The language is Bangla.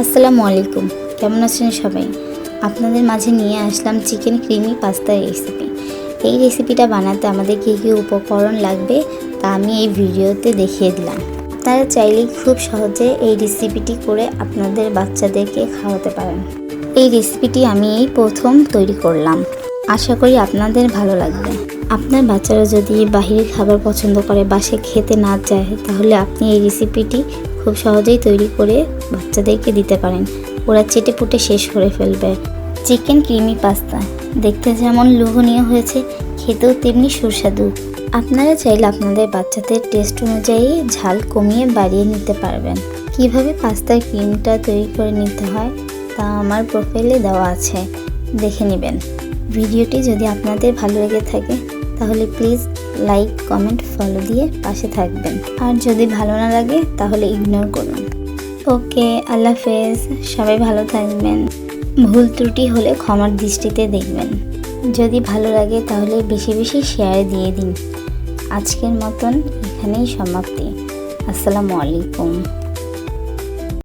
আসসালামু আলাইকুম, কেমন আছেন সবাই? আপনাদের মাঝে নিয়ে আসলাম চিকেন ক্রিমি পাস্তার রেসিপি। এই রেসিপিটা বানাতে আমাদের কী কী উপকরণ লাগবে তা আমি এই ভিডিওতে দেখিয়ে দিলাম। আপনারা চাইলেই খুব সহজে এই রেসিপিটি করে আপনাদের বাচ্চাদেরকে খাওয়াতে পারেন। এই রেসিপিটি আমি এই প্রথম তৈরি করলাম, আশা করি আপনাদের ভালো লাগবে। আপনার বাচ্চারা যদি বাহিরের খাবার পছন্দ করে, বাসায় খেতে না চায়, তাহলে আপনি এই রেসিপিটি খুব সহজেই তৈরি করে বাচ্চাদেরকে দিতে পারেন। ওরা চেটেপুটে শেষ করে ফেলবে। চিকেন ক্রিমি পাস্তা দেখতে যেমন লোভনীয় হয়েছে, খেতেও তেমনি সুস্বাদু। আপনারা চাইলে আপনাদের বাচ্চাদের টেস্ট অনুযায়ী ঝাল কমিয়ে বাড়িয়ে নিতে পারবেন। কিভাবে পাস্তার ক্রিমটা তৈরি করে নিতে হয় তা আমার প্রোফাইলে দেওয়া আছে, দেখে নেবেন। ভিডিওটি যদি আপনাদের ভালো লেগে থাকে তাহলে প্লিজ লাইক, কমেন্ট, ফলো দিয়ে পাশে থাকবেন। আর যদি ভালো না লাগে তাহলে ইগনোর করুন। ওকে, আল্লাহ হাফেজ। সবাই ভালো থাকবেন। ভুল ত্রুটি হলে ক্ষমার দৃষ্টিতে দেখবেন। যদি ভালো লাগে তাহলে বেশি বেশি শেয়ার দিয়ে দিন। আজকের মতন এখানেই সমাপ্তি। আসসালামু আলাইকুম।